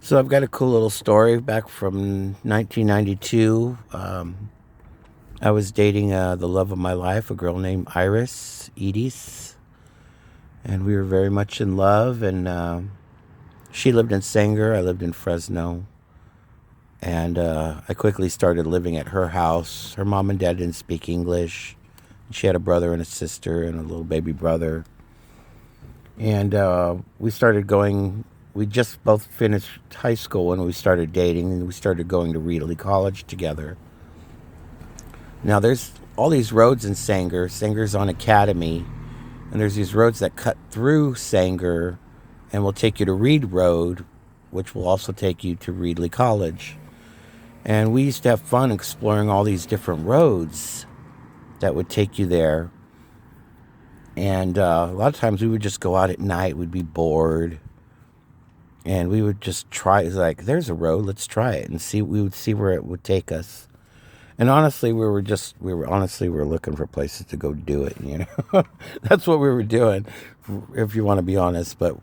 So I've got a cool little story back from 1992. I was dating the love of my life, a girl named Iris Edis, and we were very much in love. And she lived in Sanger, I lived in Fresno, and I quickly started living at her house. Her mom and dad didn't speak English. She had a brother and a sister and a little baby brother. And we started going. We just both finished high school when we started dating, and we started going to Reedley College together. Now, there's all these roads in Sanger. Sanger's on Academy, and there's these roads that cut through Sanger and will take you to Reed Road, which will also take you to Reedley College. And we used to have fun exploring all these different roads that would take you there. And a lot of times we would just go out at night. We'd be bored. And we would just try. It's like, there's a road. Let's try it and see. We would see where it would take us. And honestly, we were looking for places to go do it. That's what we were doing, if you want to be honest. But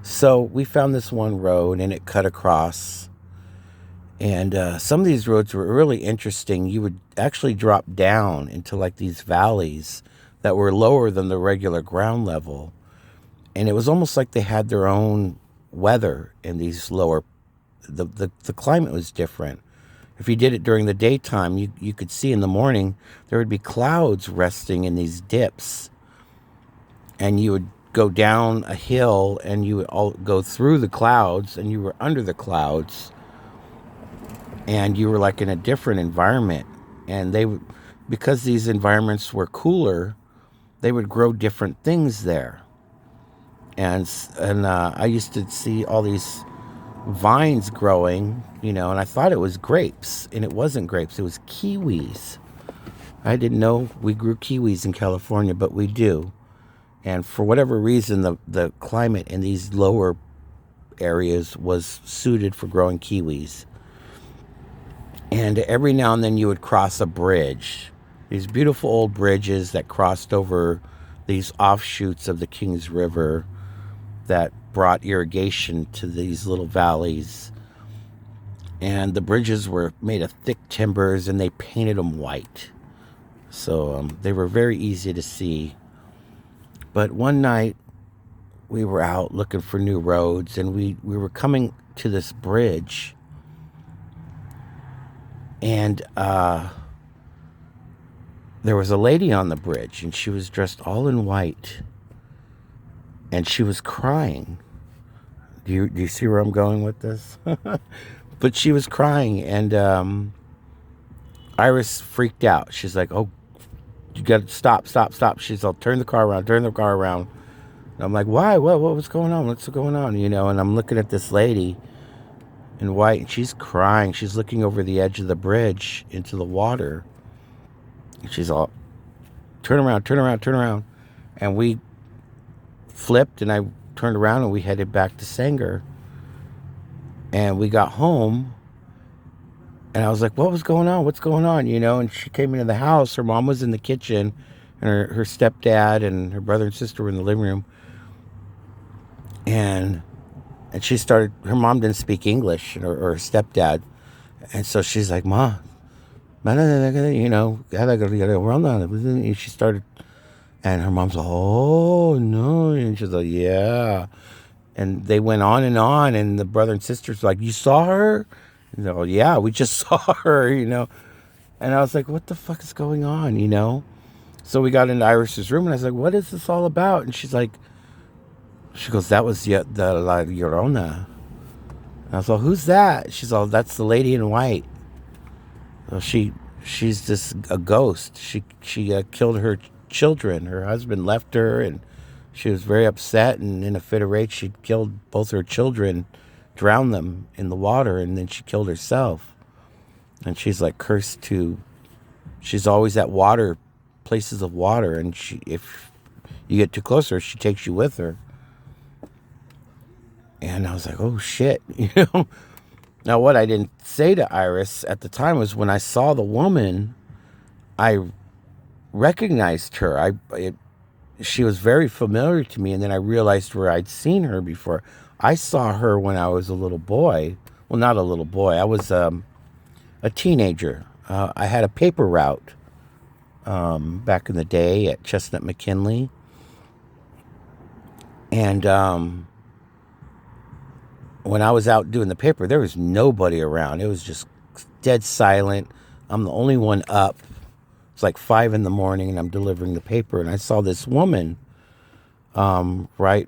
so we found this one road, and it cut across. And some of these roads were really interesting. You would actually drop down into like these valleys that were lower than the regular ground level. And it was almost like they had their own weather in these lower. The climate was different. If you did it during the daytime, you could see in the morning there would be clouds resting in these dips. And you would go down a hill, and you would all go through the clouds, and you were under the clouds. And you were like in a different environment. And they would, because these environments were cooler, they would grow different things there. And I used to see all these vines growing, and I thought it was grapes, and it wasn't grapes. It was kiwis. I didn't know we grew kiwis in California, but we do. And for whatever reason, the climate in these lower areas was suited for growing kiwis. And every now and then you would cross a bridge. These beautiful old bridges that crossed over these offshoots of the Kings River that brought irrigation to these little valleys. And the bridges were made of thick timbers, and they painted them white. So they were very easy to see. But one night we were out looking for new roads, and we were coming to this bridge. And there was a lady on the bridge, and she was dressed all in white. And she was crying. Do you see where I'm going with this? But she was crying, and Iris freaked out. She's like, "Oh, you got to stop. She's all, turn the car around. And I'm like, why? What was going on? What's going on? And I'm looking at this lady in white, and she's crying. She's looking over the edge of the bridge into the water. And she's all, turn around. And we flipped, and I turned around, and we headed back to Sanger. And we got home, and I was like, what's going on? And she came into the house. Her mom was in the kitchen, and her stepdad and her brother and sister were in the living room. And she started, her mom didn't speak English, or her stepdad. And so she's like, Ma, and she started, and her mom's like, oh, no. And she's like, yeah. And they went on, and the brother and sister's like, you saw her? And they're like, yeah, we just saw her, And I was like, what the fuck is going on, So we got into Iris's room, and I was like, what is this all about? And she goes, that was the La Llorona. And I was like, who's that? She's all, that's the lady in white. Well, she's just a ghost. She killed her children. Her husband left her, and she was very upset, and in a fit of rage, she killed both her children, drowned them in the water, and then she killed herself. And she's like cursed to, she's always at places of water, and if you get too close to her, she takes you with her. And I was like, oh shit, Now, what I didn't say to Iris at the time was, when I saw the woman, I recognized her. she was very familiar to me, and then I realized where I'd seen her before. I saw her when I was a little boy. Well, not a little boy. I was a teenager. I had a paper route back in the day at Chestnut McKinley, and when I was out doing the paper, there was nobody around. It was just dead silent. I'm the only one up. It's like 5 in the morning, and I'm delivering the paper, and I saw this woman. Right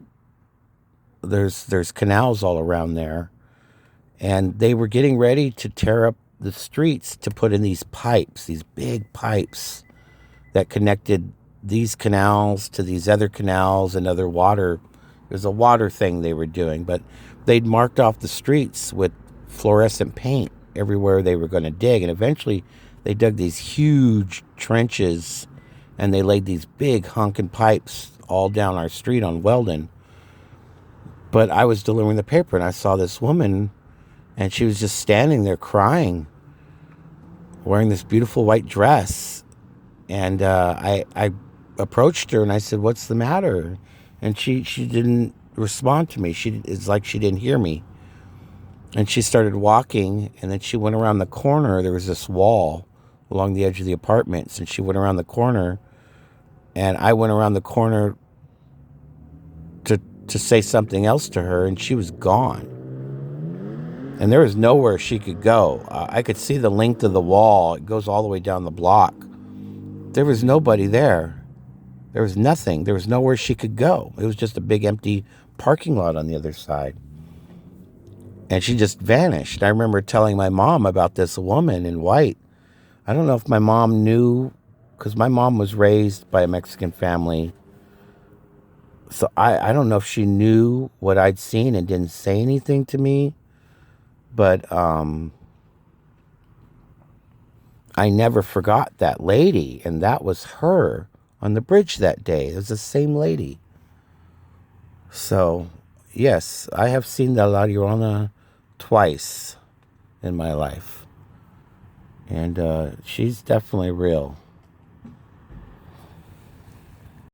there's canals all around there, and they were getting ready to tear up the streets to put in these pipes, these big pipes that connected these canals to these other canals and other water. It was a water thing they were doing, but they'd marked off the streets with fluorescent paint everywhere they were going to dig, and eventually they dug these huge trenches, and they laid these big honking pipes all down our street on Weldon. But I was delivering the paper, and I saw this woman, and she was just standing there crying, wearing this beautiful white dress. And I approached her, and I said, "What's the matter?" And she didn't respond to me. It's like she didn't hear me. And she started walking, and then she went around the corner. There was this wall along the edge of the apartments, and she went around the corner, and I went around the corner to say something else to her, and she was gone. And there was nowhere she could go. I could see the length of the wall. It goes all the way down the block. There was nobody there. There was nothing. There was nowhere she could go. It was just a big empty parking lot on the other side. And she just vanished. I remember telling my mom about this woman in white. I don't know if my mom knew, because my mom was raised by a Mexican family. So I don't know if she knew what I'd seen and didn't say anything to me. But I never forgot that lady, and that was her on the bridge that day. It was the same lady. So, yes, I have seen the La Llorona twice in my life. And she's definitely real.